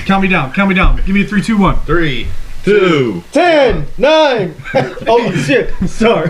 Count me down. Give me a 3, 2, 1. 3, 2, 10, 9. Oh, shit. Sorry.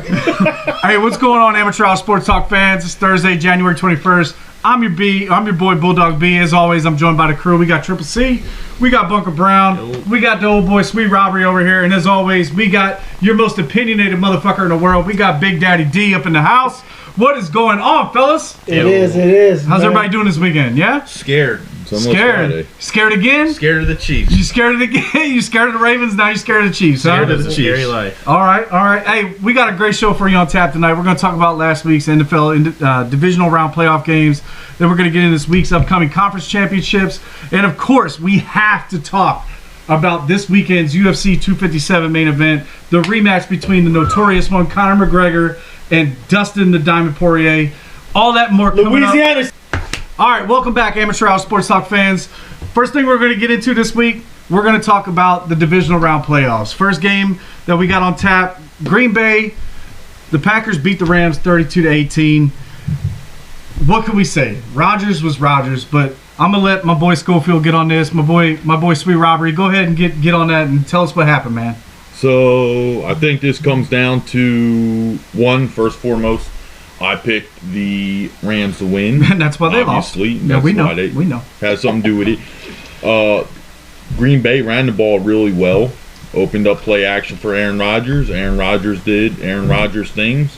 Hey, what's going on, Amateur Hour Sports Talk fans? It's Thursday, January 21st. I'm your boy, Bulldog B. As always, I'm joined by the crew. We got Triple C. We got Bunker Brown. We got the old boy, Sweet Robbery over here. And as always, we got your most opinionated motherfucker in the world. We got Big Daddy D up in the house. What is going on, fellas? It is. How's everybody doing this weekend? Yeah? Scared. Scared. Friday. Scared again? Scared of the Chiefs. You scared of the game? You scared of the Ravens? Now you're scared of the Chiefs, huh? Scared of the Chiefs. Scary life. All right. Hey, we got a great show for you on tap tonight. We're going to talk about last week's NFL divisional round playoff games. Then we're going to get into this week's upcoming conference championships. And, of course, we have to talk about this weekend's UFC 257 main event, the rematch between the notorious one, Conor McGregor, and Dustin the Diamond Poirier. All that and more coming up. All right, welcome back, Amateur Hour Sports Talk fans. First thing we're going to get into this week, we're going to talk about the divisional round playoffs. First game that we got on tap, Green Bay. The Packers beat the Rams 32-18. What can we say? Rodgers was Rodgers, but I'm gonna let my boy Schofield get on this. My boy Sweet Robbery, go ahead and get on that and tell us what happened, man. So I think this comes down to first foremost. I picked the Rams to win. And that's why they lost. Yeah, we know. Has something to do with it. Green Bay ran the ball really well. Opened up play action for Aaron Rodgers. Aaron Rodgers did Aaron Rodgers things.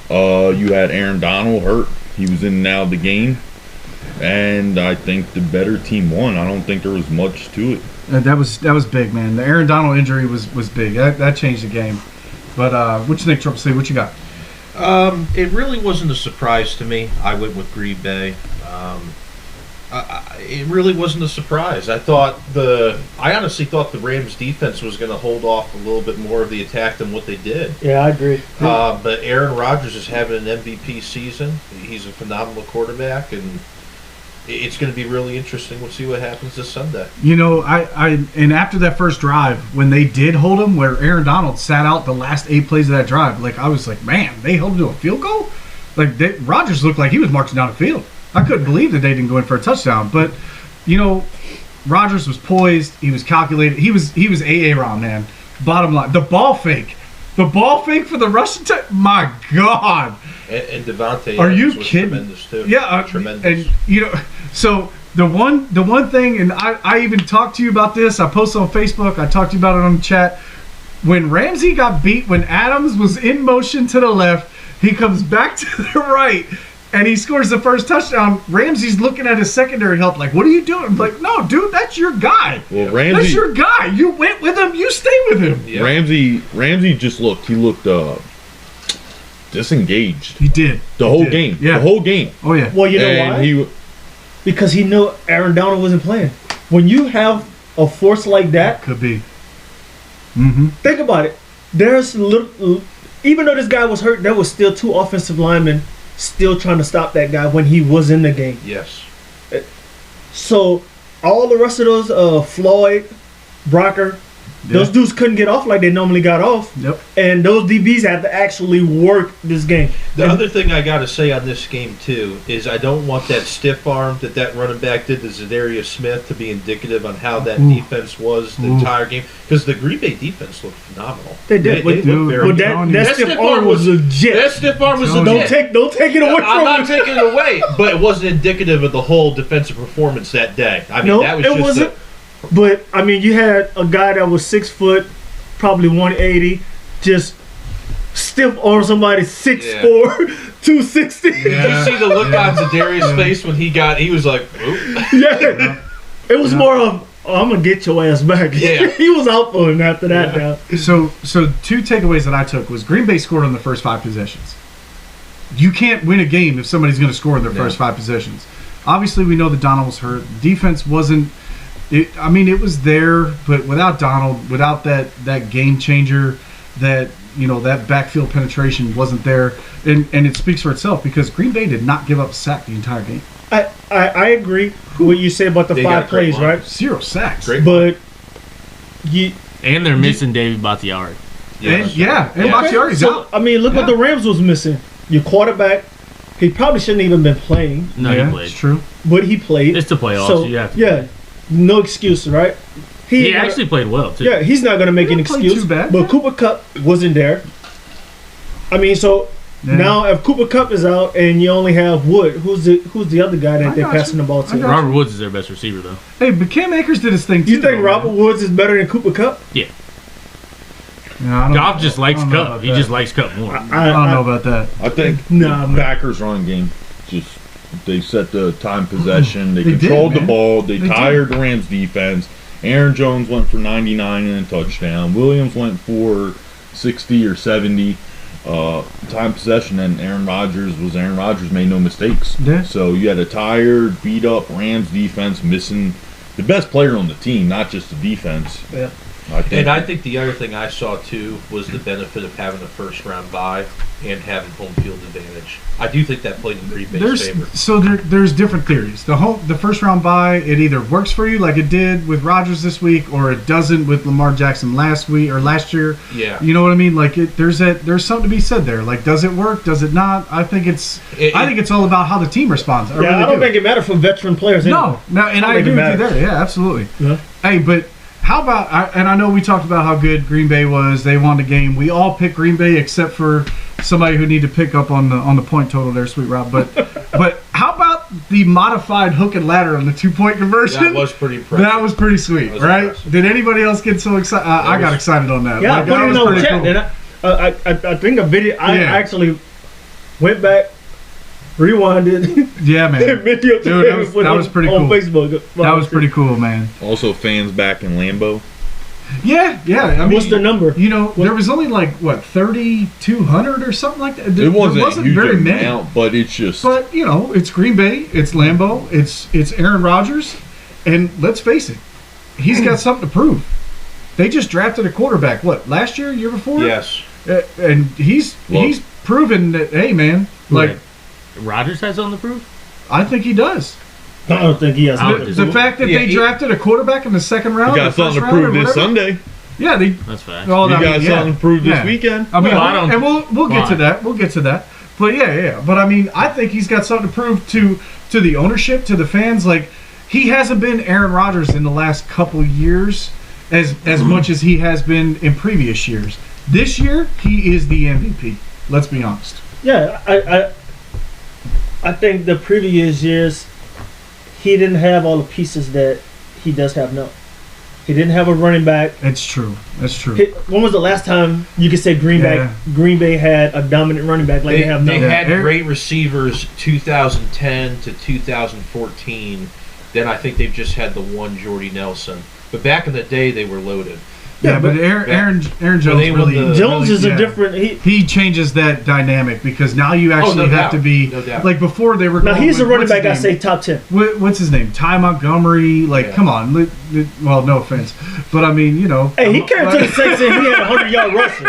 You had Aaron Donald hurt. He was in and out of the game. And I think the better team won. I don't think there was much to it. That was big, man. The Aaron Donald injury was big. That changed the game. But what you think, Triple C? What you got? It really wasn't a surprise to me. I went with Green Bay. It really wasn't a surprise. I honestly thought the Rams defense was going to hold off a little bit more of the attack than what they did. Yeah, I agree. But Aaron Rodgers is having an MVP season. He's a phenomenal quarterback, and it's going to be really interesting. We'll see what happens this Sunday. You know, and after that first drive, when they did hold him, where Aaron Donald sat out the last 8 plays of that drive, I was like, man, they held him to a field goal? Rodgers looked like he was marching down the field. I couldn't believe that they didn't go in for a touchdown. But, you know, Rodgers was poised. He was calculated. He was Aaron, man. Bottom line. The ball fake for the Russian my God. And Devontae Are you was kidding? Tremendous, too. Yeah. Tremendous. And, you know, so the one thing, and I even talked to you about this. I posted on Facebook. I talked to you about it on the chat. When Ramsey got beat, when Adams was in motion to the left, he comes back to the right, and he scores the first touchdown. Ramsey's looking at his secondary help like, what are you doing? I'm like, no, dude, that's your guy. Well, that's your guy. You went with him. You stay with him. Yeah. Ramsey just looked disengaged. He did. The whole game. Yeah. The whole game. Oh, yeah. Well, you know why? Because he knew Aaron Donald wasn't playing. When you have a force like that. Could be. Mm-hmm. Think about it. Even though this guy was hurt, there was still 2 offensive linemen still trying to stop that guy when he was in the game. Yes. So all the rest of those, Floyd, Brocker, those dudes couldn't get off like they normally got off. Yep. And those DBs had to actually work this game. The other thing I got to say on this game, too, is I don't want that stiff arm that running back did to Zadarius Smith to be indicative on how that defense was the entire game. Because the Green Bay defense looked phenomenal. They did. They looked very good. That stiff arm was legit. That stiff arm was legit. Don't take it away from me. I'm not taking it away. But it wasn't indicative of the whole defensive performance that day. I mean, that was just wasn't. But, I mean, you had a guy that was 6 foot, probably 180, just stiff arm somebody 6'4", 260. Yeah. Did you see the look on Zadarius' face when he was like, oop. Yeah. It was more of, I'm going to get your ass back. Yeah. He was out for him after that now. So 2 takeaways that I took was Green Bay scored on the first 5 possessions. You can't win a game if somebody's going to score in their first 5 possessions. Obviously, we know that Donald was hurt. Defense wasn't. It was there, but without Donald, without that game changer, that backfield penetration wasn't there, and it speaks for itself because Green Bay did not give up a sack the entire game. I agree with what you say about the 5 plays, right? 0 sacks. But they're missing David Bakhtiari. And Bakhtiari's out. I mean, look what the Rams was missing. Your quarterback, he probably shouldn't even been playing. No, he played. It's true. But he played. It's the playoffs. So, you have to yeah. no excuses, right? He actually played well too. Yeah, he's not gonna make an didn't play excuse. too bad. But Cooper Cup wasn't there. I mean, so Yeah. now if Cooper Cup is out and you only have Wood, who's the other guy that I they're got passing you. the ball I to? got Robert Woods is their best receiver though. Hey, but Cam Akers did his thing too. You think though, Robert man. Woods is better than Cooper Cup? Yeah. Yeah, I don't- Goff just likes I don't know Cup. about He that. just likes Cup more. I don't know about that. I think Nah, the man. Packers' run game just they set the time possession. They, They did, controlled the man. ball. They They tired the Rams defense. Aaron Jones went for 99 and a touchdown. Williams went for 60 or 70 time possession, and Aaron Rodgers made no mistakes. Yeah. So you had a tired, beat up Rams defense missing the best player on the team, not just the defense. Yeah. And I think the other thing I saw too was the benefit of having a first round bye and having home field advantage. I do think that played in Green Bay's favor. There's different theories. The first round bye, it either works for you like it did with Rodgers this week, or it doesn't with Lamar Jackson last year. Yeah. You know what I mean? Like there's something to be said there. Like, does it work? Does it not? I think it's all about how the team responds. Yeah, I don't think it matters for veteran players. Anyway. No, and I think agree it with you matters. there. Yeah, absolutely. Yeah. Hey, but how about? And I know we talked about how good Green Bay was. They won the game. We all picked Green Bay except for somebody who need to pick up on the point total there, Sweet Rob. But how about the modified hook and ladder on the 2-point conversion? That was pretty impressive. That was pretty sweet, That was right? impressive. Did anybody else get so excited? I got excited on that. Yeah, Like, I put that it was in the pretty chat. cool. And I think a video. I Yeah. actually went back, rewinded, Yeah, man. video Dude, that was pretty on cool. Facebook. That was pretty cool, man. Also, fans back in Lambeau. Yeah. I mean, What's the number? You know, there was only like 3,200 or something like that. It wasn't a huge very many. amount, but it's just But you know, it's Green Bay, it's Lambeau, it's Aaron Rodgers, and let's face it, he's got something to prove. They just drafted a quarterback. What, last year before? Yes. And he's proven that. Hey, man, like Rodgers has something to prove. I think he does. I don't think he has. I don't The fact that Yeah, they he- drafted a quarterback in the second round, you got or first something to round, or prove this whatever. Sunday. Yeah, That's fact. well, You I got mean, yeah. something to prove this Yeah. weekend. I mean, Well, I don't- and we'll get to Fine. that. We'll get to that. But yeah. But I mean, I think he's got something to prove to the ownership, to the fans. Like, he hasn't been Aaron Rodgers in the last couple years as much as he has been in previous years. This year, he is the MVP. Let's be honest. Yeah, I think the previous years he didn't have all the pieces that he does have now. He didn't have a running back. It's true. That's true. When was the last time you could say Green Bay had a dominant running back like they have now? They had Yeah. great receivers 2010 to 2014. Then I think they've just had the one Jordy Nelson. But back in the day, they were loaded. Yeah, but Aaron Jones they won really the- Jones is yeah. a different. He changes that dynamic because now you actually no have doubt. to be No doubt. like before they were. Now going he's a with- running what's his back. I name? say top 10. What's his name? Ty Montgomery. Like, Yeah. come on. Well, no offense, but I mean, you know. Hey, he came to the Saints and he had a 100-yard rushing.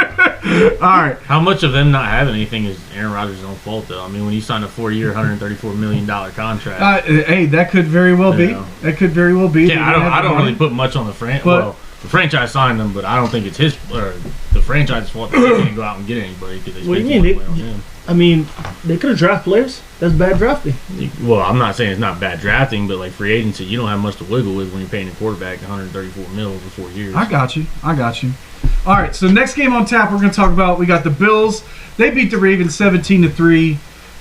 All right. How much of them not having anything is Aaron Rodgers' own fault, though? I mean, when you signed a 4-year, $134 million contract. Hey, that could very well be. Yeah. That could very well be. They yeah, didn't have I the don't money. really put much on the franchise. But- Well, the franchise signed him, but I don't think it's his or the franchise's fault that they didn't go out and get anybody because they What do spent you too much mean? money on him. I mean, they could have drafted players. That's bad drafting. Well, I'm not saying it's not bad drafting, but like free agency, you don't have much to wiggle with when you're paying a quarterback 134 mil for 4 years. I got you. All right. So next game on tap, we're going to talk about. We got the Bills. They beat the Ravens 17-3.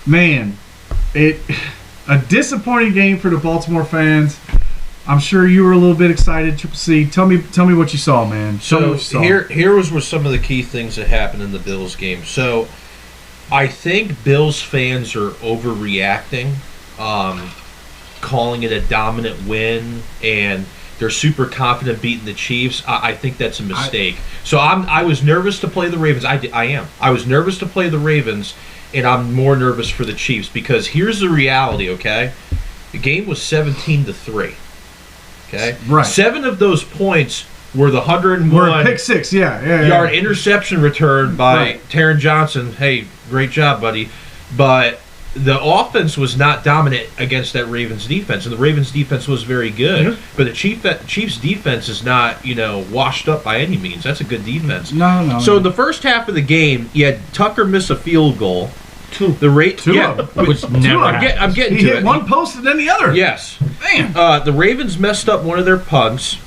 Man, a disappointing game for the Baltimore fans. I'm sure you were a little bit excited. Triple C, tell me what you saw, man. Tell me So what you saw. here was some of the key things that happened in the Bills game. So I think Bills fans are overreacting, calling it a dominant win, and they're super confident beating the Chiefs. I think that's a mistake. So I was nervous to play the Ravens. I am. I was nervous to play the Ravens, and I'm more nervous for the Chiefs because here's the reality. Okay, the game was 17-3. Okay, Right. 7 of those points were the 101 We're at pick six. Yeah. yard interception return by Right. Taron Johnson. Hey, great job, buddy. But the offense was not dominant against that Ravens defense, and the Ravens defense was very good. Mm-hmm. But the Chiefs defense is not, washed up by any means. That's a good defense. No. So in the first half of the game, you had Tucker miss a field goal, Two. The rate, Two yeah. of them. Which never I'm happens. I'm getting He to hit it. one post and then the other. Yes. Man. The Ravens messed up one of their punts,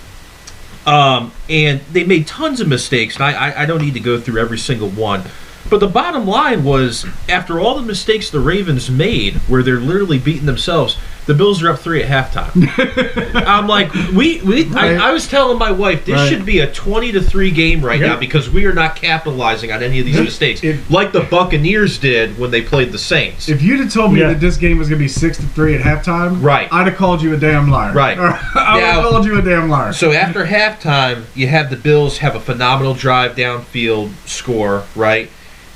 and they made tons of mistakes. And I don't need to go through every single one. But the bottom line was, after all the mistakes the Ravens made, where they're literally beating themselves, the Bills are up 3 at halftime. I'm like, I was telling my wife, this should be a 20-3 game right now because we are not capitalizing on any of these mistakes, like the Buccaneers did when they played the Saints. If you'd have told me that this game was going to be 6-3 at halftime, Right. I'd have called you a damn liar. Right. I would have Now- called you a damn liar. So after halftime, you have the Bills have a phenomenal drive downfield score, right?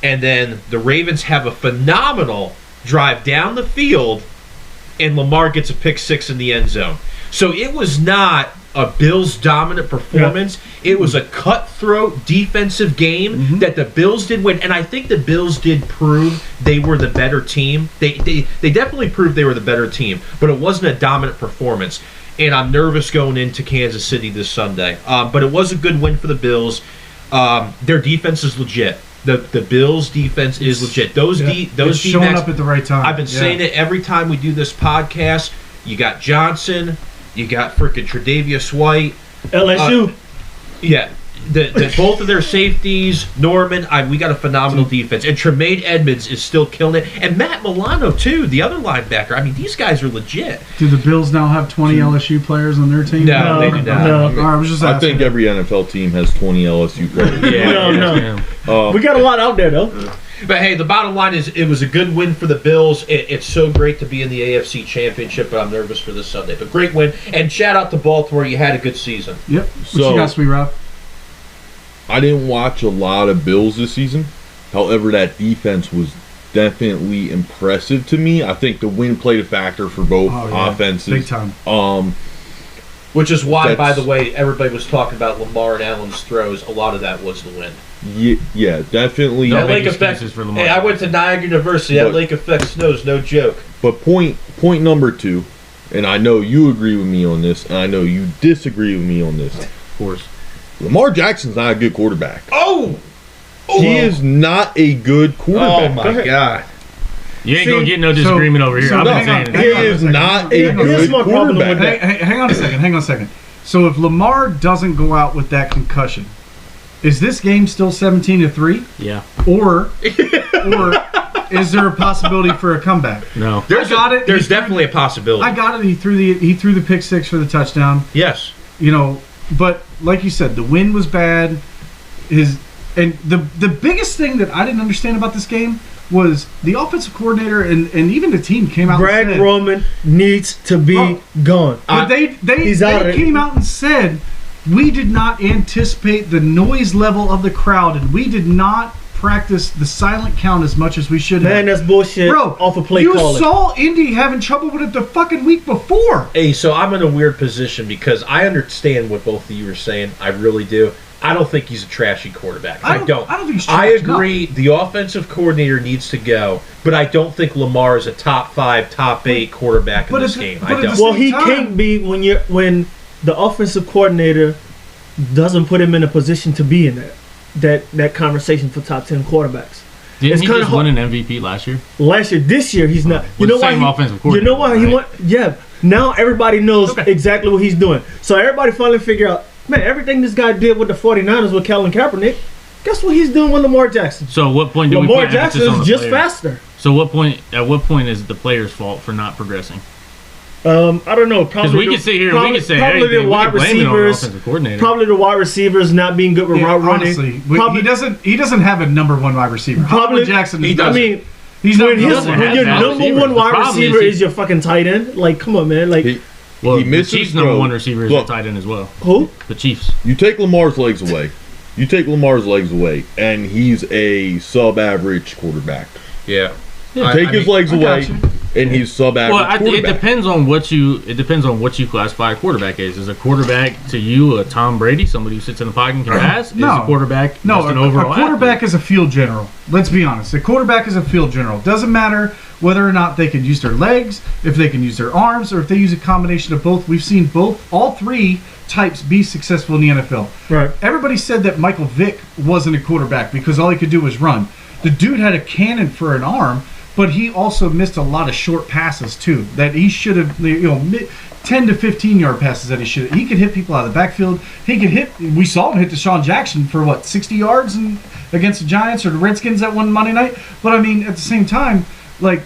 And then the Ravens have a phenomenal drive down the field, and Lamar gets a pick 6 in the end zone. So it was not a Bills dominant performance. It was a cutthroat defensive game that the Bills did win. And I think the Bills did prove they were the better team. They definitely proved they were the better team, but it wasn't a dominant performance. And I'm nervous going into Kansas City this Sunday. But it was a good win for the Bills. Their defense is legit. The Bills' defense is legit. Those it's showing D-backs, up at the right time. I've been saying it every time we do this podcast. You got Johnson, you got freaking Tre'Davious White, LSU. yeah. The both of their safeties, Norman. We got a phenomenal defense, and Tremaine Edmonds is still killing it, and Matt Milano too, the other linebacker. I mean, these guys are legit. Do the Bills now have 20 LSU players on their team? No, they do not. No. All right, I was just I asking. think every NFL team has 20 LSU players. No. We got a lot out there though. But hey, the bottom line is it was a good win for the Bills. It's so great to be in the AFC Championship, but I'm nervous for this Sunday. But great win, and shout out to Baltimore. You had a good season. Yep. What So- you got, Sweet Rob? I didn't watch a lot of Bills this season. However, that defense was definitely impressive to me. I think the win played a factor for both offenses. Big time. Which is why, by That's- the way, everybody was talking about Lamar and Allen's throws. A lot of that was the win. Yeah, definitely. No That big lake effect. excuses for Lamar. Hey, I went to Niagara University. That But- lake effect snow's no joke. But point number 2, and I know you agree with me on this, and I know you disagree with me on this. Of course. Lamar Jackson's not a good quarterback. Oh! He is not a good Oh, quarterback. my God. You ain't gonna get no disagreement over here. so I've been hang saying on, it. hang He on a is second. not a Here's good my problem with quarterback. that. Hang on a second. So if Lamar doesn't go out with that concussion, is this game still 17-3? Yeah. Or is there a possibility for a comeback? No. There's got it. There's definitely a possibility. I got it. He threw the pick 6 for the touchdown. Yes. But like you said, the wind was bad. And the biggest thing that I didn't understand about this game was the offensive coordinator and even the team came out Brad and said, Roman needs to be Bro. gone. but they He's out of it. came out and said, we did not anticipate the noise level of the crowd and we did not practice the silent count as much as we should Man, have. that's bullshit. Bro, Off of play you calling. saw Indy having trouble with it the fucking week before. Hey, so I'm in a weird position because I understand what both of you are saying. I really do. I don't think he's a trashy quarterback. I don't. I don't think he's I trash, no. agree. The offensive coordinator needs to go, but I don't think Lamar is a top 5, top 8 quarterback in But this at the- game. but I at the don't. same Well, he time- can't be when the offensive coordinator doesn't put him in a position to be in that conversation for top 10 quarterbacks. Didn't It's he kinda just hard- win an MVP last year? Last year, this year he's not. You With know the why? same offensive You know why he coordinator, went? Yeah. Now everybody knows Okay. exactly what he's doing. So everybody finally figure out, man, everything this guy did with the 49ers with Colin Kaepernick, guess what he's doing with Lamar Jackson? So at what point do we Lamar put emphasis Jackson on is the just player? faster. So at what point is it the player's fault for not progressing? I don't know. Because Probably we can sit here and we can say probably anything. the We wide can blame it on the receivers. offensive coordinator. Probably the wide receivers not being good with Yeah, route running. honestly, Probably- he doesn't have a number 1 wide receiver. Probably- Howard Jackson. he Is I doesn't. mean, he's not when, the his, number doesn't when one. your have number receivers. one The wide problem receiver is is your fucking tight end, like, come on, man. Like, Well, He the misses Chiefs' number throw. 1 receiver is Look. a tight end as well. who? The Chiefs. You take Lamar's legs away. And he's a sub-average quarterback. Yeah. Take his legs I got away, you. and he's sub-average Well, it quarterback. depends on what you classify a quarterback as. Is a quarterback to you a Tom Brady, somebody who sits in the pocket and can pass? No. Is a quarterback No, just an a overall quarterback athlete? is a field general. Let's be honest. A quarterback is a field general. Doesn't matter whether or not they can use their legs, if they can use their arms, or if they use a combination of both. We've seen all 3 types be successful in the NFL. Right. Everybody said that Michael Vick wasn't a quarterback because all he could do was run. The dude had a cannon for an arm, but he also missed a lot of short passes too that he should have, 10 to 15 yard passes that he should have. He could hit people out of the backfield. He could hit. We saw him hit Deshaun Jackson for what, 60 yards against the Giants or the Redskins that one Monday night. But I mean, at the same time, like,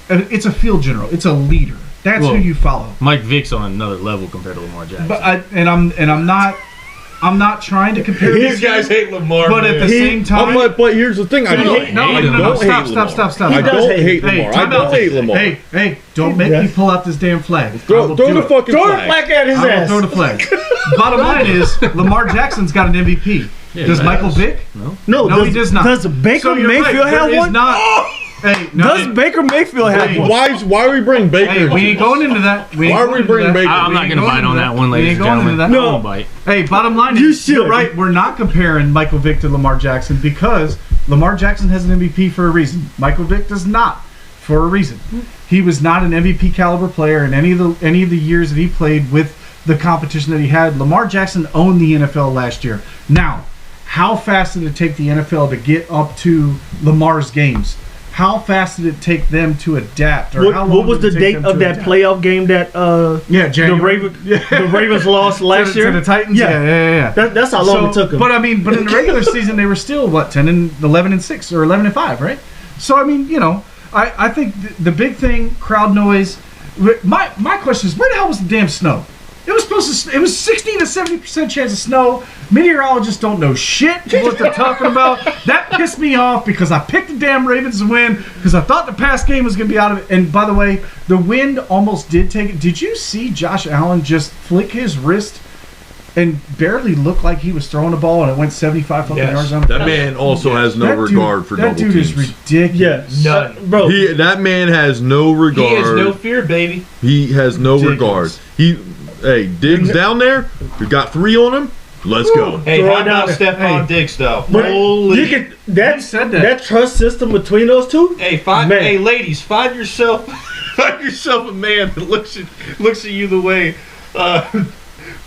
it's a field general. It's a leader. That's who you follow. Mike Vick's on another level compared to Lamar Jackson. But I'm not trying to compare These guys hate Lamar, but at the same time, but here's the thing. I don't hate Lamar. Stop. I don't hate Lamar. I don't hate Lamar. Hey, don't make me pull out this damn flag. Throw the fucking flag at his I will ass. throw the flag. Bottom line is, Lamar Jackson's got an MVP. Yeah, Does he Michael does. Vick? No, he does not. Does Baker So you're Mayfield right, have there is one? Not, hey, no, Does Baker Mayfield have one? Why are we bringing Baker? Hey, we ain't going into that. Why are we bringing Baker? I'm not going to bite on that one, We ladies ain't and going into gentlemen. that. I won't bite. Hey, bottom line You is, you're should. right. We're not comparing Michael Vick to Lamar Jackson because Lamar Jackson has an MVP for a reason. Michael Vick does not, for a reason. He was not an MVP caliber player in any of the years that he played with the competition that he had. Lamar Jackson owned the NFL last year. Now, how fast did it take the NFL to get up to Lamar's games? How fast did it take them to adapt? Or how long What was did the it take date them of to that adapt? playoff game that January. the Ravens lost last to year? the Titans? Yeah. That's how long it took them. But I mean, in the regular season, they were still 11-6 or 11-5, right? So I mean, I think the big thing, crowd noise. My question is, where the hell was the damn snow? It was supposed to. It was 60 to 70% chance of snow. Meteorologists don't know shit what they're talking about. That pissed me off because I picked the damn Ravens to win because I thought the past game was going to be out of it. And by the way, the wind almost did take it. Did you see Josh Allen just flick his wrist and barely look like he was throwing a ball and it went 75 fucking yards on the That man also has no regard for double That dude teams. is ridiculous. None. Bro. That man has no regard. He has no fear, baby. He has no Ridiculous. regard. Hey, Diggs down there. We got 3 on him. Let's go. Hey, Throw it how down about there. Stephon Diggs, though? But Holy. you can, that, said that. that trust system between those two? Hey, Man. hey, ladies, find yourself a man that looks at you the way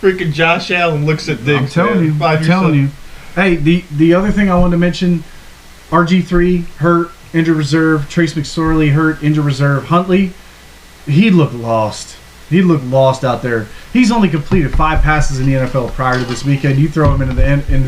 freaking Josh Allen looks at Diggs. I'm telling you. Hey, the other thing I wanted to mention, RG3 hurt, injured reserve. Trace McSorley hurt, injured reserve. Huntley, he looked lost. He looked lost out there. He's only completed 5 passes in the NFL prior to this weekend. You throw him into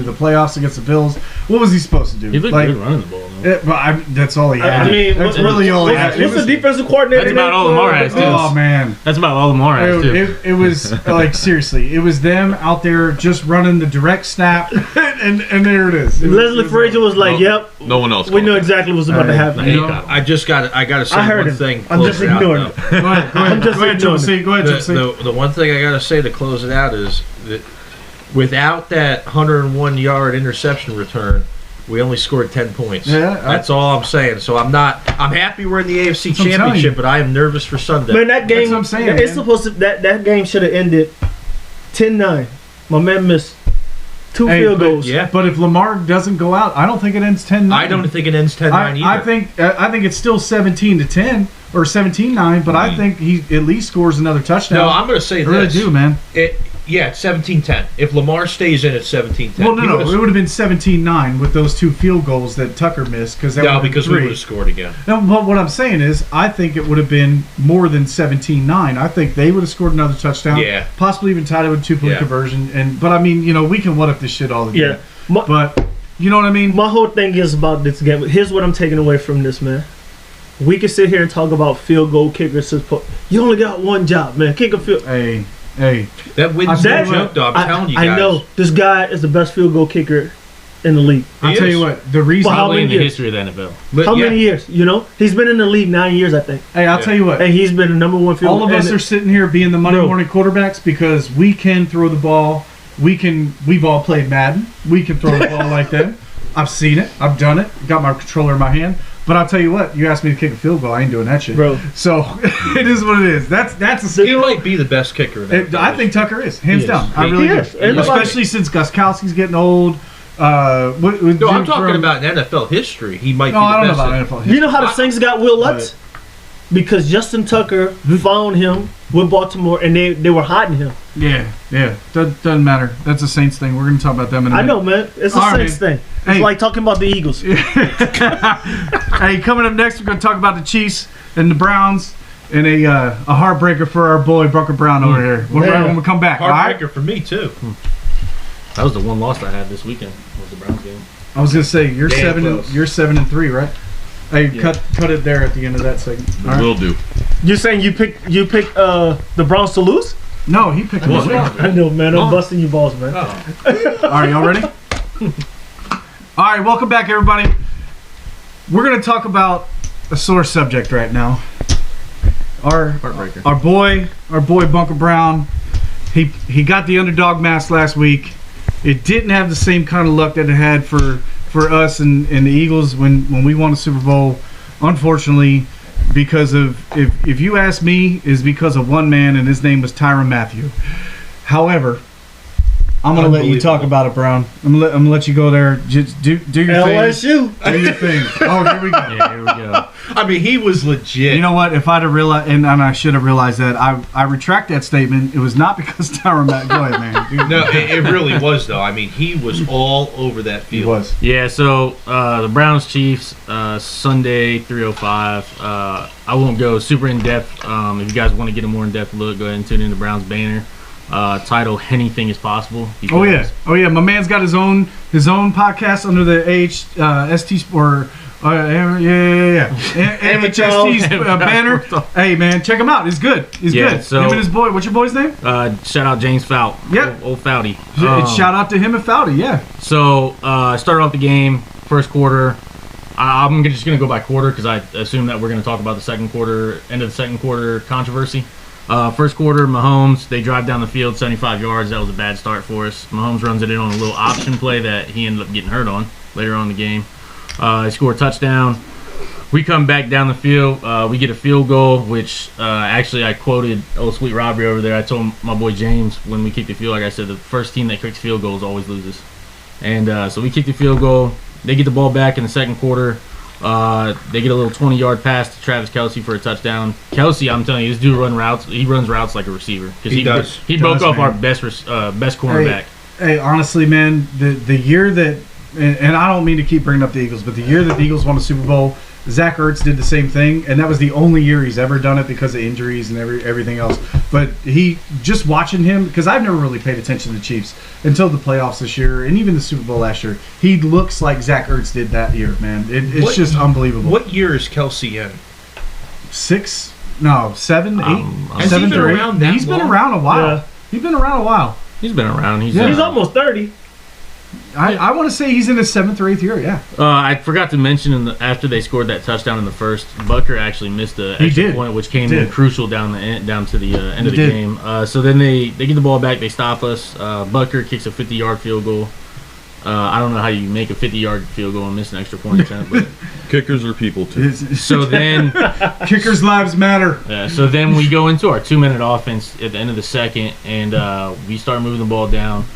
the playoffs against the Bills. What was he supposed to do? He looked good running the ball, though. That's all he had. I mean, that's really all he had. What's the defensive coordinator? That's about all Lamar has, too. Oh man. That's about all Lamar has, too. It was like, seriously, it was them out there just running the direct snap, and there it is. Leslie Frazier was like, "Yep, No one else. we know exactly what's about to happen." Hey, I gotta say I heard one him. thing. I'm just close it out, ignoring though. it. Go ahead, just ignoring Triple C. Go ahead, Triple C. The one thing I gotta say to close it out is that without that 101-yard interception return, we only scored 10 points. Yeah, That's all I'm saying. So I'm happy we're in the AFC That's what I'm telling Championship, you. but I am nervous for Sunday. Man, that game, That's what I'm saying, it's man. supposed to that game should have ended 10-9. My man missed 2 Hey, field but- goals. yeah. But if Lamar doesn't go out, I don't think it ends 10-9. I don't think it ends 10-9 either. I think it's still 17-10 or 17-9, but I think he at least scores another touchdown. No, I'm going to say I really this. do, man. It's 17-10. If Lamar stays in, it's 17-10. Well, no, He it would have been 17-9 with those 2 field goals that Tucker missed because that No, would because we would have 3. scored again. No, but what I'm saying is, I think it would have been more than 17-9. I think they would have scored another touchdown. Yeah. Possibly even tied it with a 2-point Yeah. conversion. But I mean, we can what if this shit all the Yeah. time. But you know what I mean? My whole thing is about this game. Here's what I'm taking away from this, man. We can sit here and talk about field goal kickers. You only got one job, man. Kick a field. Hey. That wins That- no joke, though. I'm telling you guys. I know this guy is the best field goal kicker in the league. I'll tell you what. The reason. Well, how Probably in many the years? history of the NFL. But How yeah, many years? He's been in the league 9 years, I think, Hey, I'll tell you what. and he's been the number 1 field. All of us are sitting here being the Monday Bro. morning quarterbacks because we can throw the ball. We've all played Madden. We can throw the ball like them. I've seen it. I've done it. Got my controller in my hand. But I'll tell you what. You asked me to kick a field goal. I ain't doing that shit, Bro. So it is what it is. That's a he skill. might be the best kicker. In that I think Tucker is hands He is. down. I He really is. do. And Especially since Guskowski's getting old. No, I'm talking about in NFL history. He might No, be I the don't know best. about NFL. You know how the Saints got Will Lutz? because Justin Tucker found him with Baltimore, and they were hiding him. Yeah. Doesn't matter. That's a Saints thing. We're gonna talk about them in a minute. I know, man. It's a All right, Saints thing. It's Hey. like talking about the Eagles. Hey, coming up next, we're gonna talk about the Chiefs and the Browns, and a heartbreaker for our boy Bunker Brown over here. When we come back, all right? Heartbreaker for me too. That was the one loss I had this weekend. Was the Browns game. I was gonna say you're Damn 7. close. You're 7-3, right? Hey, Yeah. cut it there at the end of that segment. All right? Will do. You're saying you pick the Browns to lose? No, he picked What? him. I know, man. I'm busting you balls, man. All right, y'all ready? All right, welcome back, everybody. We're gonna talk about a sore subject right now. Heartbreaker. Our boy Bunker Brown. He got the underdog mask last week. It didn't have the same kind of luck that it had for us and the Eagles when we won the Super Bowl. Unfortunately, because of if you ask me, is because of one man, and his name was Tyrann Mathieu. However, I'm gonna let you talk about it, Brown. I'm gonna let you go there. Just do your thing. LSU. Do your thing. Oh, here we go. Yeah, here we go. I mean, he was legit. You know what? If I'd have realized, and I should have realized that, I retract that statement. It was not because Tyrann Mathieu. Go ahead, man. No, it really was though. I mean, he was all over that field. He was. Yeah, so the Browns Chiefs Sunday 3:05. I won't go super in depth. If you guys want to get a more in depth look, go ahead and tune in to Browns banner. Title "Anything Is Possible." Oh yeah. My man's got his own podcast under the AHST or AHST's banner. Hey man, check him out. It's good. It's Yeah, good. so- Him and his boy. What's your boy's name? Shout out James Fout. Yep. Old Fouty. Shout out to him and Foudy. Yeah. So I started off the game first quarter. I'm just gonna go by quarter because I assume that we're gonna talk about the second quarter, end of the second quarter controversy. First quarter, Mahomes, they drive down the field 75 yards. That was a bad start for us. Mahomes runs it in on a little option play that he ended up getting hurt on later on in the game. They score a touchdown. We come back down the field. We get a field goal, which actually I quoted old Sweet Robbie over there. I told my boy James when we kicked the field, like I said, the first team that kicks field goals always loses. And so we kick the field goal. They get the ball back in the second quarter. They get a little 20-yard pass to Travis Kelce for a touchdown. Kelce, I'm telling you, this dude runs routes. He runs routes like a receiver because He does. He broke Does, off man. our best cornerback. Hey, honestly, man, the year that, and I don't mean to keep bringing up the Eagles, but the year that the Eagles won the Super Bowl, Zach Ertz did the same thing, and that was the only year he's ever done it because of injuries and everything else. But he, just watching him, because I've never really paid attention to the Chiefs until the playoffs this year, and even the Super Bowl last year. He looks like Zach Ertz did that year, man. It's What- just unbelievable. What year is Kelsey in? 7, 8, Has he 7 been or 8. around that He's been long? around a while. Yeah. He's been around a while. He's been around. He's He's almost 30. I want to say he's in his 7th or 8th year. Yeah. I forgot to mention after they scored that touchdown in the first, Butker actually missed a He extra did. point, which came He in did. crucial down to the end of the did. game. So then they get the ball back, they stop us. Butker kicks a 50-yard field goal. I don't know how you make a 50-yard field goal and miss an extra point attempt, but Kickers are people too. so then Kickers' lives matter. so then we go into our 2-minute offense at the end of the second, and we start moving the ball down.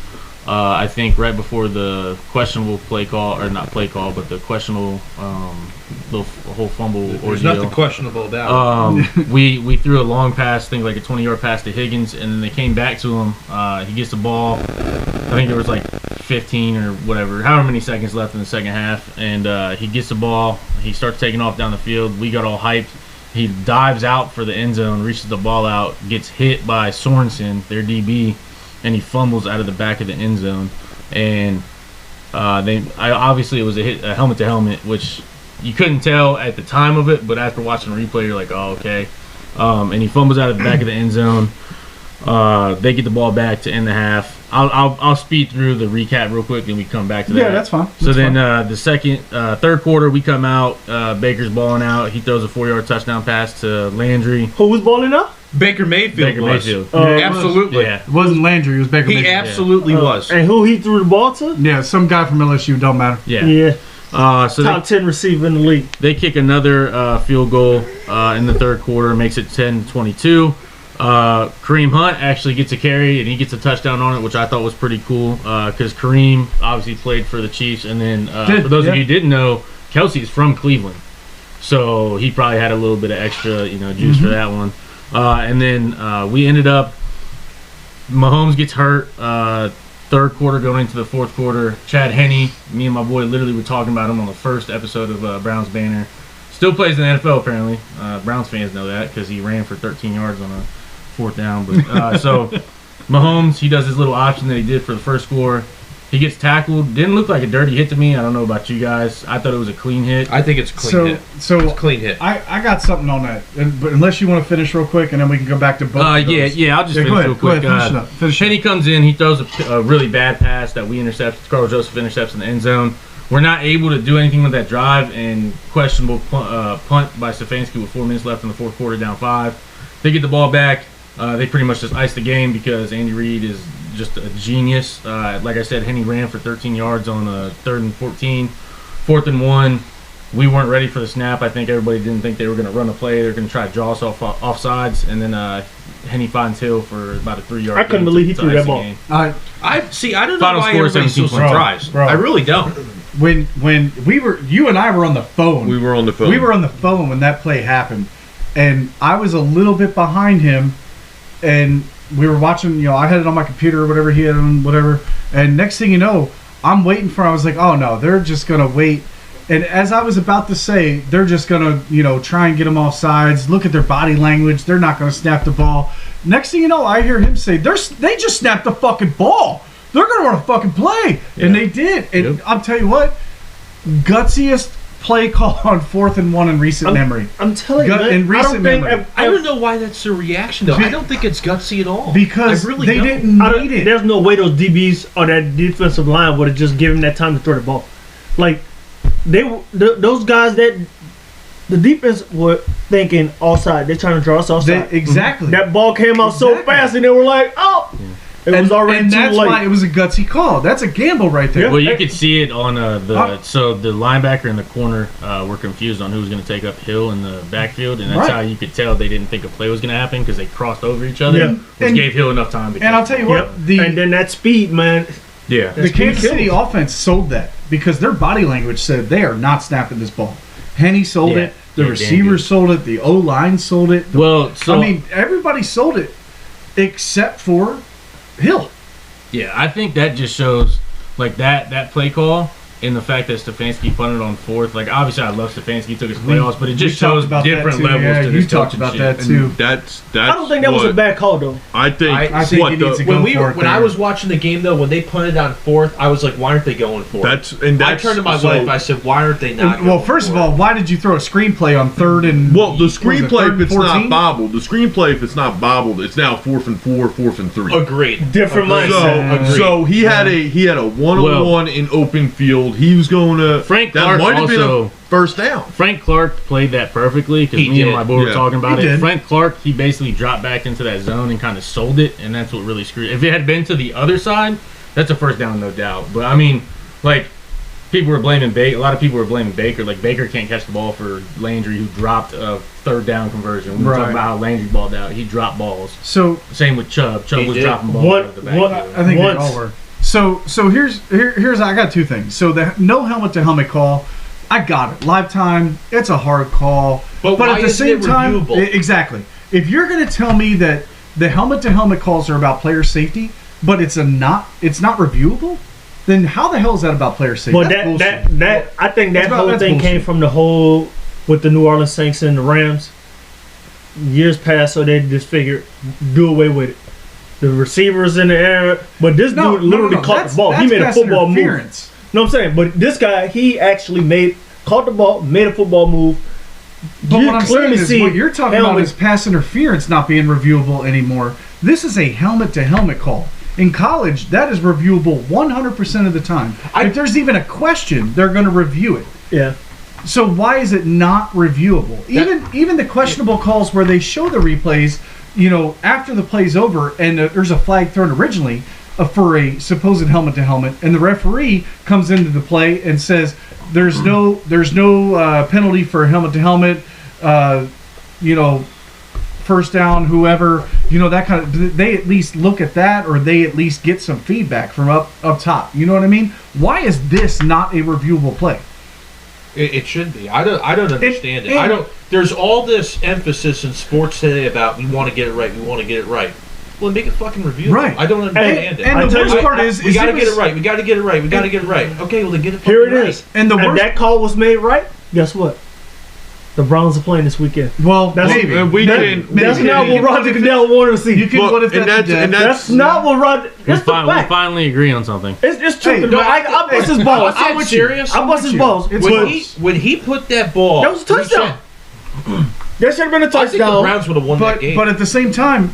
I think right before the questionable play call, or not play call, but the questionable whole fumble There's ordeal. nothing questionable about it. We threw a long pass, things like a 20-yard pass to Higgins, and then they came back to him. He gets the ball. I think there was like 15 or whatever, however many seconds left in the second half, and he gets the ball. He starts taking off down the field. We got all hyped. He dives out for the end zone, reaches the ball out, gets hit by Sorensen, their DB, and he fumbles out of the back of the end zone. And obviously it was a helmet to helmet, which you couldn't tell at the time of it, but after watching the replay, you're like, oh, okay. And he fumbles out of the back of the end zone. They get the ball back to end the half. I'll speed through the recap real quick, and we come back to that. Yeah, that's fine. So That's then fine. the third quarter, we come out. Baker's balling out. He throws a 4-yard touchdown pass to Landry. Who was balling up? Baker Mayfield Baker was. Mayfield. Absolutely. Yeah. It wasn't Landry. It was Baker He Mayfield. absolutely was. And who he threw the ball to? Yeah, some guy from LSU. Don't matter. Yeah. Yeah. So Top 10 receiver in the league. they kick another field goal in the third quarter, makes it 10-22. Kareem Hunt actually gets a carry, and he gets a touchdown on it, which I thought was pretty cool because Kareem obviously played for the Chiefs. And then for those of you who didn't know, Kelsey's from Cleveland. So he probably had a little bit of extra, juice for that one. And then we ended up, Mahomes gets hurt. Third quarter going into the fourth quarter. Chad Henne, me and my boy literally were talking about him on the first episode of Browns Banner. Still plays in the NFL apparently. Browns fans know that because he ran for 13 yards on a fourth down. But so Mahomes, he does his little option that he did for the first score. He gets tackled. Didn't look like a dirty hit to me. I don't know about you guys. I thought it was a clean hit. I think it's a clean hit. So It's a clean hit. I got something on that, but unless you want to finish real quick, and then we can go back to both. Of those. Yeah. I'll just finish real quick. Go ahead, finish it up. Finish it Henne comes in. He throws a really bad pass that we intercept. Carl Joseph intercepts in the end zone. We're not able to do anything with that drive, and questionable punt by Stefanski with 4 minutes left in the fourth quarter, down 5. They get the ball back. They pretty much just ice the game because Andy Reid is just a genius. Like I said, Henne ran for 13 yards on 3rd and 14. 4th and 1. We weren't ready for the snap. I think everybody didn't think they were going to run a play. They were going to try to draw us offsides, and then Henne finds Hill for about a 3-yard. I couldn't believe he threw that ball. I don't Final know why score everybody's so 17 surprised. Bro. I really don't. When you and I were on the phone. We were on the phone. We were on the phone when that play happened, and I was a little bit behind him, and we were watching. I had it on my computer or whatever, he had it on whatever, and next thing you know, I'm waiting for. I was like, oh no, they're just gonna wait. And as I was about to say, they're just gonna try and get them off sides. Look at their body language. They're not gonna snap the ball. Next thing you know, I hear him say, they just snapped the fucking ball. They're going to run a fucking play. Yeah. And they did. And I'll tell you what, gutsiest play call on 4th and 1 in recent memory. I'm telling you, man, in recent memory. I don't know why that's the reaction, though. I don't think it's gutsy at all. Because I really they don't. didn't need it. There's no way those DBs or that defensive line would have just given him that time to throw the ball. Like, those guys that the defense were thinking offside. They're trying to draw us offside. Exactly. That ball came out so fast, and they were like, oh. Yeah. It was already and too that's late. Why it was a gutsy call. That's a gamble right there. Well, you could see it on so the linebacker in the corner were confused on who was going to take up Hill in the backfield, and that's how you could tell they didn't think a play was going to happen because they crossed over each other, which gave Hill enough time to. And I'll tell you what, and then that speed, man. Yeah, the Kansas City offense sold that because their body language said they are not snapping this ball. Henne sold it. The receivers sold it. The O-line sold it. Everybody sold it except for Hill. Yeah, I think that just shows like that play call and the fact that Stefanski punted on 4th. Like obviously, I love Stefanski. He took his playoffs, but it just shows different levels. Yeah, to you this talked about that too. That's. I don't think that was a bad call though. I think. I think he needs to go for it. When I was watching the game though, when they punted on 4th, I was like, why aren't they going for it? I turned to my wife. I said, why aren't they not? Well, first of all, why did you throw a screenplay on 3rd and? Well, the screenplay if it's not bobbled. The screenplay if it's not bobbled, it's now 4th and 4, 4th and 3. Agreed. Different mindset. So he had a 1-on-1 in open field. He was going to. Frank Clark might have been a first down. Frank Clark played that perfectly because me and my boy were talking about it. Frank Clark, he basically dropped back into that zone and kind of sold it, and that's what really screwed. If it had been to the other side, that's a first down, no doubt. But I mean, like people were blaming Baker. A lot of people were blaming Baker. Like Baker can't catch the ball for Landry, who dropped a 3rd down conversion. We were talking about how Landry balled out. He dropped balls. So same with Chubb. Chubb was dropping balls out of the backfield. I think they all were. So here's I got 2 things. So the no helmet to helmet call, I got it. Live time, it's a hard call. But at the same time, exactly. If you're going to tell me that the helmet to helmet calls are about player safety, but it's not reviewable, then how the hell is that about player safety? Well, that I think that whole thing came from the whole with the New Orleans Saints and the Rams. Years past, so they just figured do away with it. The receivers in the air, but this dude literally caught the ball. He made a football move. You know what I'm saying? But this guy, he actually caught the ball, made a football move. But what I'm saying is, what you're talking about is pass interference not being reviewable anymore. This is a helmet-to-helmet call. In college, that is reviewable 100% of the time. If there's even a question, they're going to review it. Yeah. So why is it not reviewable? Even the questionable calls where they show the replays, after the play's over and there's a flag thrown originally for a supposed helmet to helmet, and the referee comes into the play and says there's no penalty for helmet to helmet, first down, whoever, that kind of. They at least look at that, or they at least get some feedback from up top. You know what I mean? Why is this not a reviewable play? It should be. I don't understand it. I don't. There's all this emphasis in sports today about we want to get it right. We want to get it right. Well, make it fucking reviewable. Right. I don't understand it. And the worst part is we got to get it right. We got to get it right. We got to get it right. Okay, well then get it fucking Here it right. is. And that call was made right. Guess what? The Browns are playing this weekend. Well, That's maybe. That's not what Roger Goodell wanted to see. You can what if That's not what Roger. We It's the fact. finally agree on something. It's true. Hey, No, I bust his balls. I'm serious. I bust his balls. When he put that ball, That was a touchdown. That should have been a I think the touchdown. Browns would have won that game. But at the same time,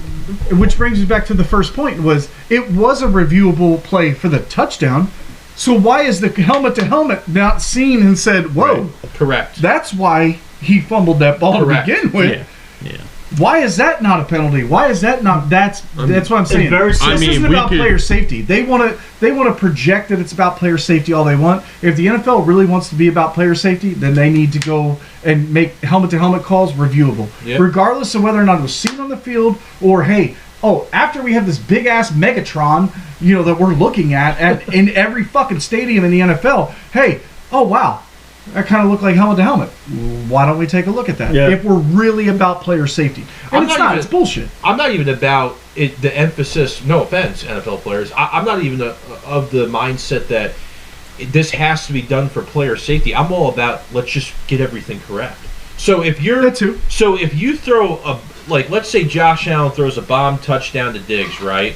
which brings us back to the first point, was it was a reviewable play for the touchdown. So why is the helmet to helmet not seen and said, "Whoa, Right. Correct. that's why he fumbled that ball Correct. to begin with"? Yeah. Why is that not a penalty? Why is that not? That's what I'm saying. very This simple. isn't about player safety. They want to project that it's about player safety all they want. If the NFL really wants to be about player safety, then they need to go and make helmet to helmet calls reviewable, Yep. regardless of whether or not it was seen on the field or hey. Oh, after we have this big ass Megatron, that we're looking at in every fucking stadium in the NFL. Hey, oh wow, that kind of looked like helmet to helmet. Why don't we take a look at that? Yeah. If we're really about player safety, and it's not. It's bullshit. I'm not even about it. The emphasis. No offense, NFL players. I'm not even of the mindset that this has to be done for player safety. I'm all about let's just get everything correct. So if you're That too. So if you throw let's say Josh Allen throws a bomb touchdown to Diggs, right?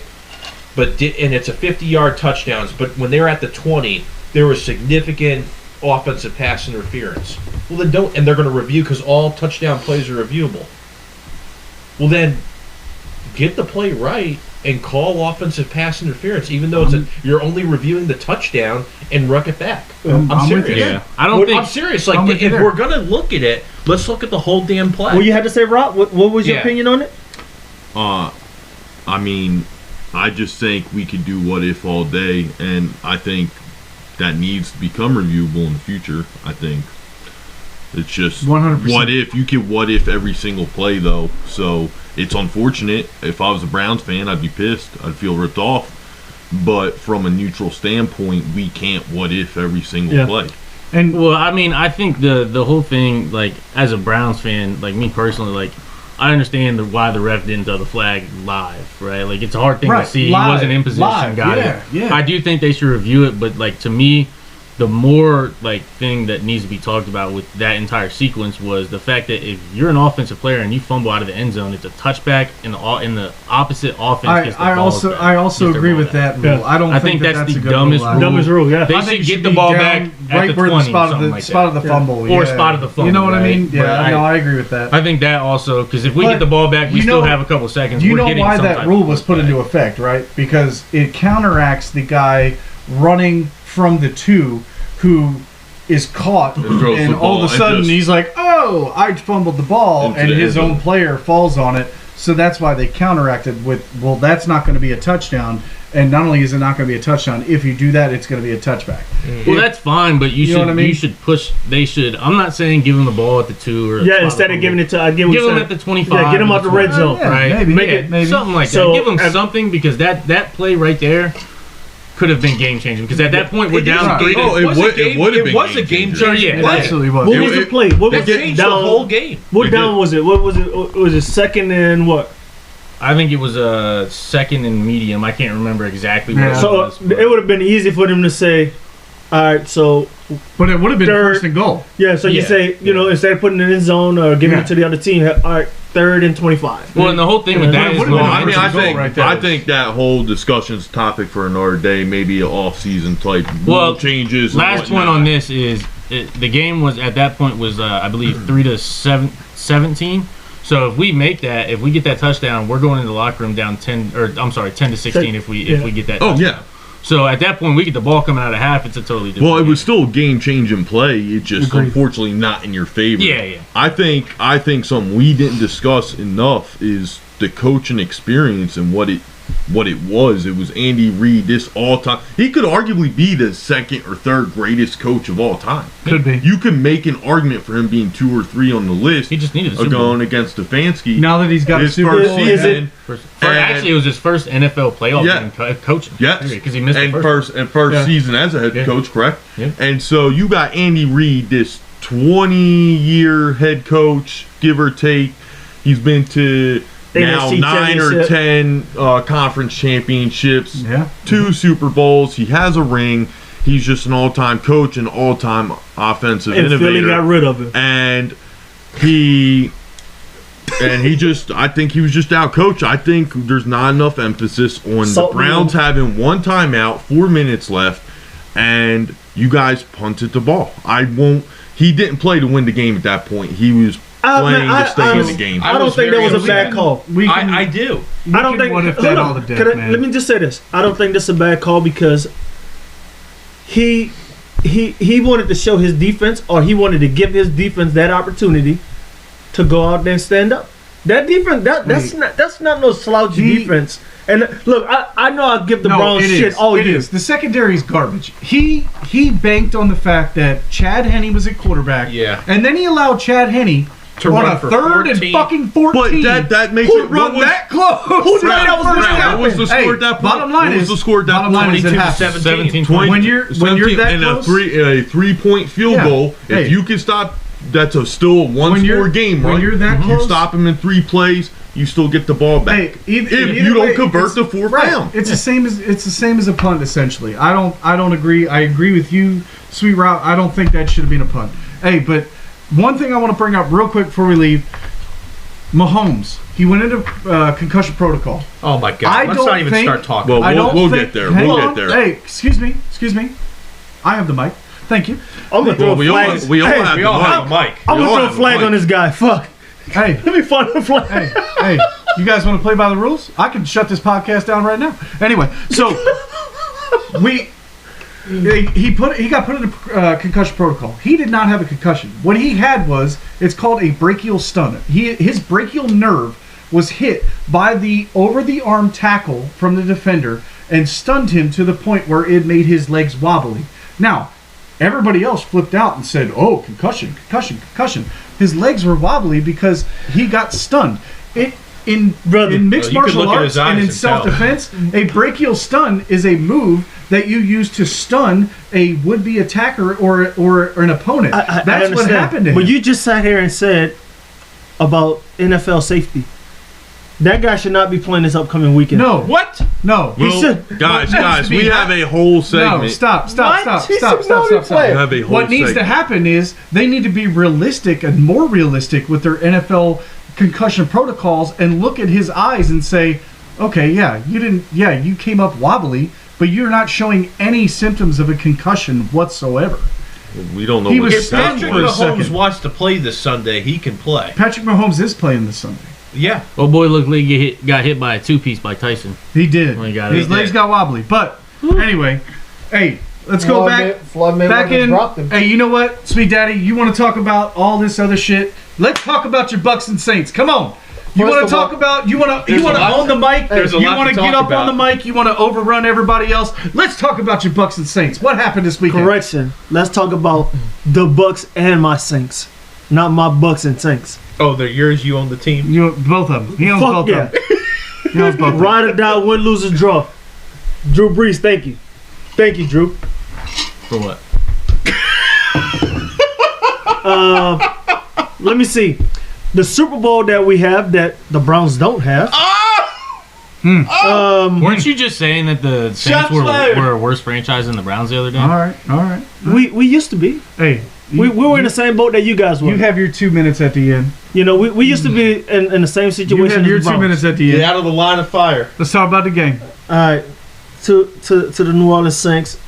And it's a 50-yard touchdown. But when they're at the 20, there was significant offensive pass interference. Well, then don't, and they're going to review because all touchdown plays are reviewable. Well, then get the play right and call offensive pass interference, even though you're only reviewing the touchdown and ruck it back. I'm with serious. you. Yeah. I don't think. I'm serious. I'm Like, with you if there. we're going to look at it, let's look at the whole damn play. Well, you had to say, Rob. What was your Yeah. opinion on it? I mean, I just think we could do what if all day, and I think that needs to become reviewable in the future. I think it's just 100%. what if you can what if every single play though. So it's unfortunate. If I was a Browns fan, I'd be pissed. I'd feel ripped off. But from a neutral standpoint, we can't what if every single play. And Well, I mean, I think the whole thing, like, as a Browns fan, like me personally, like, I understand why the ref didn't throw the flag live, right? Like, it's a hard thing Right, to see. live, He wasn't in position, live, got yeah, it. yeah. I do think they should review it, but, like, to me, the more, like, thing that needs to be talked about with that entire sequence was the fact that if you're an offensive player and you fumble out of the end zone, it's a touchback, and the opposite offense gets the I ball also back. I also Gets their agree ball with back. that rule. Yeah. I don't I think think that's a the good dumbest rule. rule. Dumbest rule, yeah. They I should think it get should the be ball down back right at the where 20, the spot of something the like spot of the that. fumble, Or yeah. spot of the fumble, You know what I right? mean? But Yeah, no, I agree with that. I think that also, because if we But get the ball back, we you still know- have a couple seconds. Do you We're know getting why some that type rule of was put into effect, right? Because it counteracts the guy running from the two who is caught, throws and the all of a ball and sudden just- he's like, "Oh, I fumbled the ball," Into and the his end own zone. player falls on it. So that's why they counteracted with, "Well, that's not going to be a touchdown." And not only is it not going to be a touchdown, if you do that, it's going to be a touchback. Well, that's fine, but You know what I mean? you should push. They should. I'm not saying give them the ball at the 2 or Yeah, instead of giving it to, I get what give you're them saying. at the 25. Yeah, get them or out the red 20, zone. Yeah, right? maybe, Make it maybe. something like So, that. Give them as- something because that play right there could have been game changing. Because at that point we're It down is- 3. Oh, it was a would- game- would have been It was a game game changer. changer. Yeah, It play. absolutely was. What It- was the it- play? What That was it? changed the whole game. What It down did. was it? What was it? Was it second and what? I think it was a second and medium. I can't remember exactly what Yeah. it So was. but- it would have been easy for them to say, all right, so But it would have been Third- first and goal. yeah, so you Yeah, say, instead of putting it in zone or giving Yeah. it to the other team, all right, 3rd and 25. Well, and the whole thing with Yeah, that it is, would've been Well, I mean, first I and goal think right there. I think that whole discussion's topic for another day. Maybe an off-season type Well, rule changes. and last point whatnot. on this is the game was at that point was I believe 3-17. So if we make that, if we get that touchdown, we're going into the locker room down 10 to 16 if we get that. Oh touchdown. yeah. So at that point we get the ball coming out of half. It's a totally different. Well, it game. was still a game-changing play. It just Agreed. unfortunately not in your favor. Yeah, yeah. I think something we didn't discuss enough is the coaching experience and what it was. It was Andy Reid, this all-time. He could arguably be the second or third greatest coach of all time. Could be. You can make an argument for him being 2 or 3 on the list. He just needed a Super Bowl. going against Stefanski. Now that he's got a his Super first Bowl, Is it- season. Actually, it was his first NFL playoff Yeah. game coaching. Yes, because he missed and the first Yeah. season as a head Yeah. coach, correct? Yeah. And so you got Andy Reid, this 20-year head coach, give or take. He's been to now AHST 9 or 10 conference championships, Yeah. 2 Super Bowls. He has a ring. He's just an all-time coach and all-time offensive And innovator. Philly got rid of him. And he just, I think he was just out coached. I think there's not enough emphasis on Salt the Browns and having one timeout, 4 minutes left, and you guys punted the ball. He didn't play to win the game at that point. He was playing to stay in the game. I don't think that was a bad call. I do. I don't think. What if hold that on. all the death, man? Let me just say this. I don't think this is a bad call because he wanted to show his defense, or he wanted to give his defense that opportunity to go out there and stand up. That defense, that's not no slouchy defense. And look, I know I give the Browns shit all year. The secondary's garbage. He banked on the fact that Chad Henne was at quarterback. Yeah. And then he allowed Chad Henne To on run a for third 14. and fucking 14. But that makes Who it run that close? Who knew that was gonna happen? What was the score at that point? Bottom line What was is the score at that bottom line point? is it 22 happens. 17. 20. When you're that and close, a 3-point field Yeah. goal. Hey. If you can stop, that's still a one-score game, right? when you're that You close, stop him in 3 plays, you still get the ball back. Hey, if you don't convert the 4th down, it's the same as a punt essentially. I don't agree. I agree with you, Sweet Route. I don't think that should have been a punt. Hey, but one thing I want to bring up real quick before we leave: Mahomes. He went into concussion protocol. Oh my God! Let's not even start talking. Well, I don't we'll think, get there. hang We'll on. get there. Hey, excuse me. I have the mic. Thank you. I'm gonna throw Well, we all flags. have we all the have mic. a mic. I'm we all gonna throw a have flag mic. on this guy. Fuck. Hey, Let me find a flag. hey, you guys want to play by the rules? I can shut this podcast down right now. Anyway, so he got put in a concussion protocol. He did not have a concussion. What he had was, it's called a brachial stun. His brachial nerve was hit by the over the arm tackle from the defender and stunned him to the point where it made his legs wobbly. Now, everybody else flipped out and said, "Oh, concussion, concussion, concussion." His legs were wobbly because he got stunned. In mixed you could martial look at arts his and eyes in and tell. self-defense, a brachial stun is a move that you use to stun a would-be attacker or an opponent. I That's what understand. happened to him. But you just sat here and said about NFL safety. That guy should not be playing this upcoming weekend. No. What? No. He should. Guys, we be have a whole segment. No, stop. What? He should not be We playing. have a whole What needs to segment. happen is they need to be realistic and more realistic with their NFL concussion protocols and look at his eyes and say, okay, you came up wobbly, but you're not showing any symptoms of a concussion whatsoever. We don't know He what was the stunned stats Patrick for a were. Mahomes second. wants to play this Sunday. He can play. Patrick Mahomes is playing this Sunday. Yeah. Oh boy, looked like he got hit by a 2-piece by Tyson. He did. Oh, he got His it. legs got wobbly. But anyway, hey, let's go back in. Dropped him. Hey, you know what, Sweet Daddy? You want to talk about all this other shit? Let's talk about your Bucks and Saints. Come on. You First want of to talk all, about? You want to there's a lot own the mic? there's a you lot want to to get talk up on the about. mic? You want to overrun everybody else? Let's talk about your Bucks and Saints. What happened this weekend? Correction. Let's talk about the Bucks and my Saints, not my Bucks and Saints. Oh, they're yours. You own the team. You both of them. He owns Fuck both yeah. of them. He owns both of them. Ride or die, win, lose, or draw. Drew Brees, thank you. Thank you, Drew. For what? Let me see. The Super Bowl that we have that the Browns don't have. Weren't you just saying that the Saints Shots fired. were a worse franchise than the Browns the other day? All right. We used to be. Hey, We were in the same boat that you guys were. you have your 2 minutes at the end. You know, we used to be in the same You situation. have your as the 2 Browns. minutes at the Get end. out of the line of fire. Let's talk about the game. All right, to the New Orleans Saints.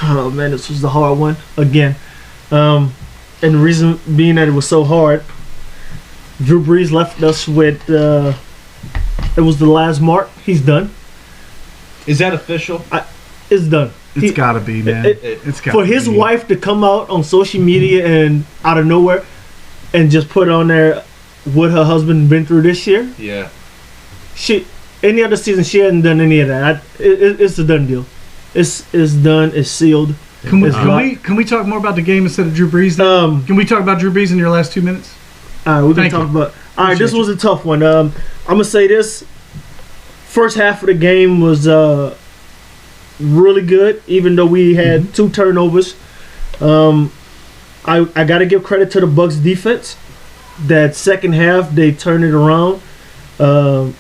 Oh man, this was the hard one again, and the reason being that it was so hard. Drew Brees left us with it was the last mark. He's done. Is that official? It's done. It's got to be, man. It's got For his wife to come out on social media and out of nowhere and just put on there what her husband been through this year. Yeah. Any other season she hadn't done any of that. It's a done deal. It's done. It's sealed. Can we, It's can, not- we, can we talk more about the game instead of Drew Brees? Then? Can we talk about Drew Brees in your last 2 minutes? All right, we're gonna Thank talk you. about. All right, this Appreciate was a tough one. I'm gonna say this. First half of the game was really good, even though we had 2 turnovers. I got to give credit to the Bucks defense. That second half, they turned it around. The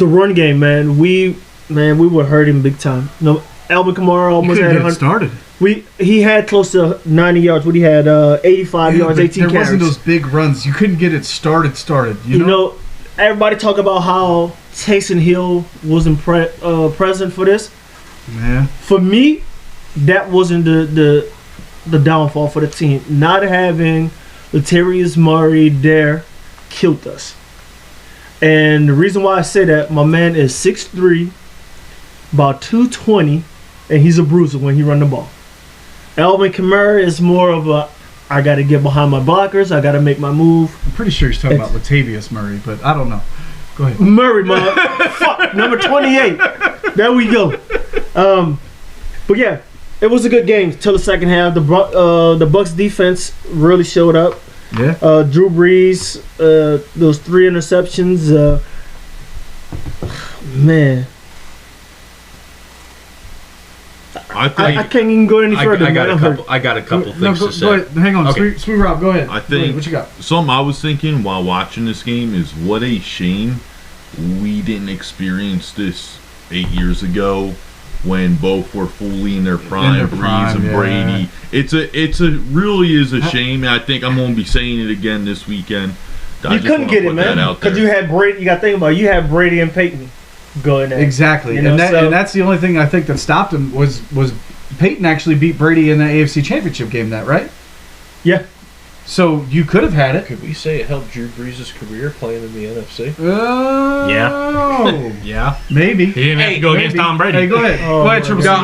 run game, man, we were hurting big time. No, Alvin Kamara almost had 100. Started. He had close to 90 yards, but he had 85 yards, 18 there carries. wasn't those big runs. You couldn't get it started. You know, everybody talk about how Taysom Hill wasn't present for this. Yeah. For me, that wasn't the downfall for the team. Not having Latavius Murray there killed us. And the reason why I say that, my man is 6'3", about 220, and he's a bruiser when he run the ball. Alvin Kamara is more of a, I got to get behind my blockers, I got to make my move. I'm pretty sure he's talking about Latavius Murray, but I don't know. Go ahead. Murray, man. Fuck, number 28. There we go. But yeah, it was a good game till the second half. The Bucks defense really showed up. Yeah. Drew Brees, those 3 interceptions. Man, I think I can't even go any further. I got a couple things to say. Go ahead. Hang on, Okay. Sweet Rob, go ahead. I Go think ahead. What you got? something I was thinking while watching this game is what a shame we didn't experience this 8 years ago when both were fully in their prime, Brees and yeah. Brady. It's a really is a shame. I think I'm gonna be saying it again this weekend. I You just couldn't wanna get it, put that man, out there. because you had Brady. You got to think about it. You had Brady and Peyton going there. Exactly, You know, and so- that's the only thing I think that stopped him was Peyton actually beat Brady in the AFC Championship game. That right? Yeah. So you could have had it. Could we say it helped Drew Brees' career playing in the NFC? Oh, Yeah. maybe. He didn't have to go against Maybe. Tom Brady. Hey, go ahead. Oh, Go ahead, my Triple No, C.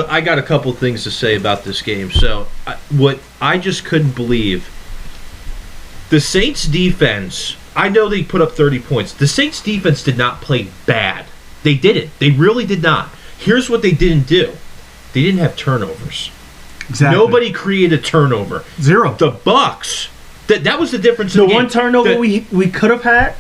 I got a couple things to say about this game. So, what I just couldn't believe, the Saints defense. I know they put up 30 points. The Saints defense did not play bad. They didn't. They really did not. Here's what they didn't do. They didn't have turnovers. Exactly. Nobody created turnover. Zero. The Bucks. That was the difference. The in the one game. turnover we could have had,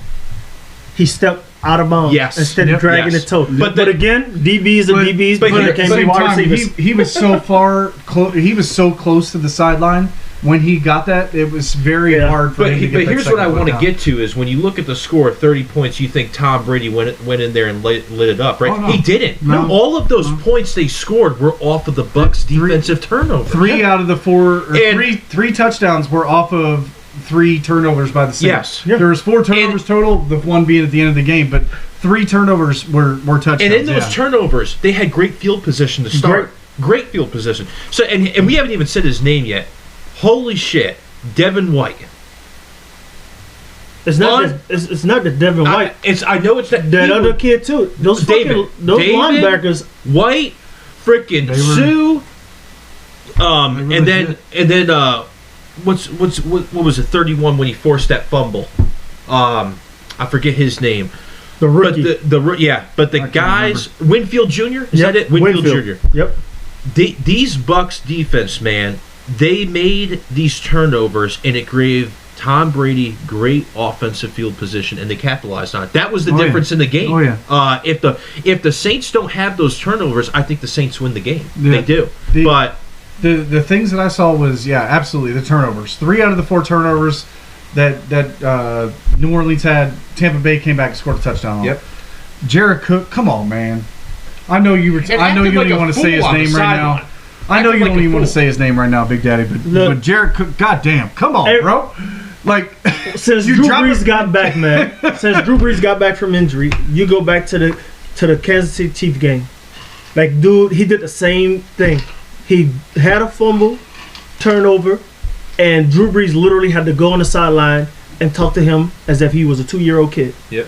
he stepped out of bounds. Yes. Instead Yep. of dragging Yes. the toe. But But the- again, DBs and DBs. but But here- it can't Same be wide time, receivers. he was so far. He was so close to the sideline when he got that. It was very Yeah. hard for But, him to get but that here's what I second want to one down. get to is when you look at the score, 30 points, you think Tom Brady went in there and lit it up, right? Oh, no. He didn't. No. All of those points they scored were off of the Bucks' defensive turnover. Three out of the four, or And- three touchdowns were off of 3 turnovers by the Saints. Yes. There was 4 turnovers total, the one being at the end of the game, but 3 turnovers were touchdowns. And in those yeah. turnovers, they had great field position to start. Great field position. So and we haven't even said his name yet. Holy shit, Devin White. It's not the Devin White. I know it's that. That he other was- kid too. Those David. those David? linebackers. White, freaking They were- Sue. They were And then legit. what was it? 31 when he forced that fumble. I forget his name. The rookie. But the can't guys, Winfield Jr. Is Yep, that it? Winfield Jr. Yep. These Bucks defense, man, they made these turnovers and it gave Tom Brady great offensive field position, and they capitalized on it. That was the Oh, yeah. difference in the game. Oh, yeah. If the Saints don't have those turnovers, I think the Saints win the game. Yeah. They do. The- But The things that I saw was absolutely the turnovers. 3 out of the 4 turnovers that New Orleans had, Tampa Bay came back and scored a touchdown on. Yep. Jared Cook, come on, man. I know you. And I know acted you like don't even a want to say fool his on the name right now. sideline. I know Acted you like don't a even want to fool. say his name right now, Big Daddy. Look. But Jared Cook, goddamn, come on, Hey, bro. Like Since You Drew drop Brees it- got back, man. Since Drew Brees got back from injury, you go back to the Kansas City Chiefs game. Like, dude, he did the same thing. He had a fumble, turnover, and Drew Brees literally had to go on the sideline and talk to him as if he was a 2-year-old kid. Yep.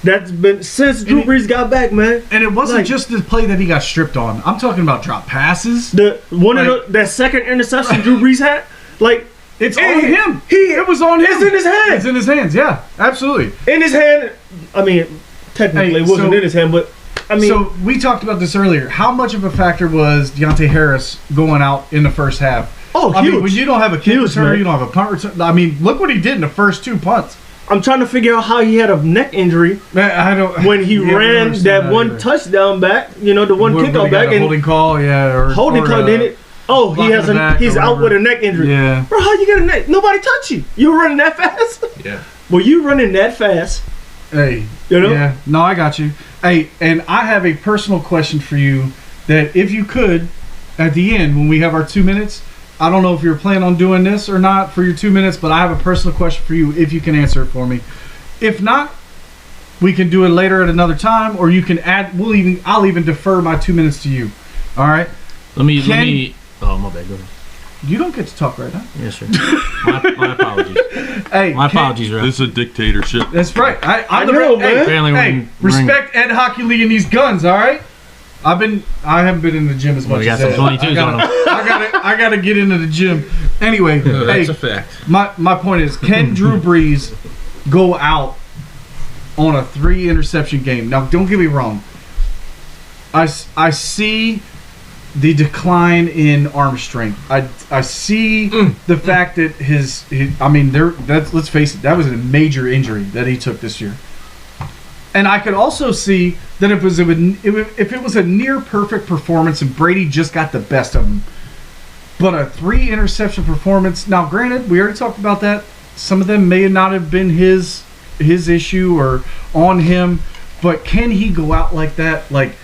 That's been since Drew Brees got back, man. and it wasn't Like- just the play that he got stripped on. I'm talking about drop passes. That second interception Drew Brees had, like, It's Hey, on him. he- It was on him. it's in his hand. It's in his hands. Yeah, absolutely. in his hand. I mean, technically Hey, it wasn't so- in his hand, but I mean, So we talked about this earlier. How much of a factor was Deontay Harris going out in the first half? oh, I huge. mean, when you don't have a kick Huge, returner, man. you don't have a punt return. I mean, look what he did in the first 2 punts. I'm trying to figure out how he had a neck injury Man, I don't. when he Yeah, we ran understand that one either. touchdown back. You know, the one When he kickoff got back a and holding call, yeah, or holding call. Then it, Oh, he has he's out with a neck injury. Yeah. Bro, how you get a neck? Nobody touch you. You were running that fast? Yeah. Were you running that fast? Hey. You know? Yeah. No, I got you. Hey, and I have a personal question for you that if you could, at the end, when we have our 2 minutes, I don't know if you're planning on doing this or not for your 2 minutes, but I have a personal question for you if you can answer it for me. If not, we can do it later at another time, or you can add. I'll even defer my 2 minutes to you. All right. Let me. Oh, my bad. Go ahead. You don't get to talk right now. Yes, sir. my apologies. Hey, My apologies, Ref. This is a dictatorship. That's right. I know, hey, man. Apparently hey, respect Ed Hockey League and these guns. All right. I haven't been in the gym as much We got as some Ed. 22s on them. I gotta get into the gym. Anyway, That's hey, a fact. my point is, can Drew Brees go out on a 3 interception game? Now, don't get me wrong. I see the decline in arm strength. I see the fact that let's face it, that was a major injury that he took this year. And I could also see that if it was a near perfect performance and Brady just got the best of him, but a 3 interception performance. Now, granted, we already talked about that. Some of them may not have been his issue or on him, but can he go out like that? Like,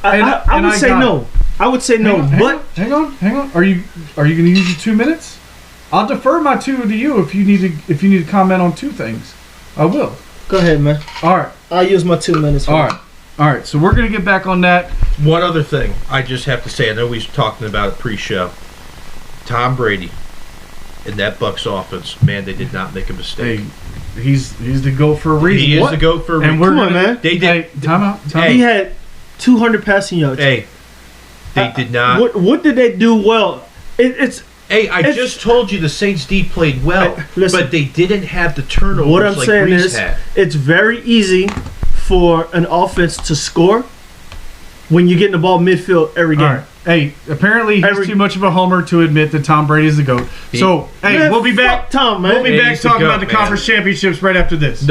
I would say no. I would say no. But hang on. Are you going to use your 2 minutes? I'll defer my 2 to you if you need to comment on 2 things. I will. go ahead, man. All right. I'll use my 2 minutes. All right. So we're gonna get back on that. One other thing, I just have to say, I know we was talking about it pre-show. Tom Brady in that Bucs offense, man, they did not make a mistake. Hey, he's the GOAT for a reason. He is the GOAT for a reason. And we're Come on, gonna, man. They did. Hey, time out. He had 200 passing yards. Hey, they did not. What did they do well? It's Hey, I just told you the Saints D played well, listen, but they didn't have the turnovers what I'm like saying Brees is, had. it's very easy for an offense to score when you're getting the ball midfield every game. All right. Hey, apparently he's too much of a homer to admit that Tom Brady is the GOAT. So, hey, Man, we'll be back. fuck Tom, man. We'll be back He's the talking GOAT, about the man. conference championships right after this. No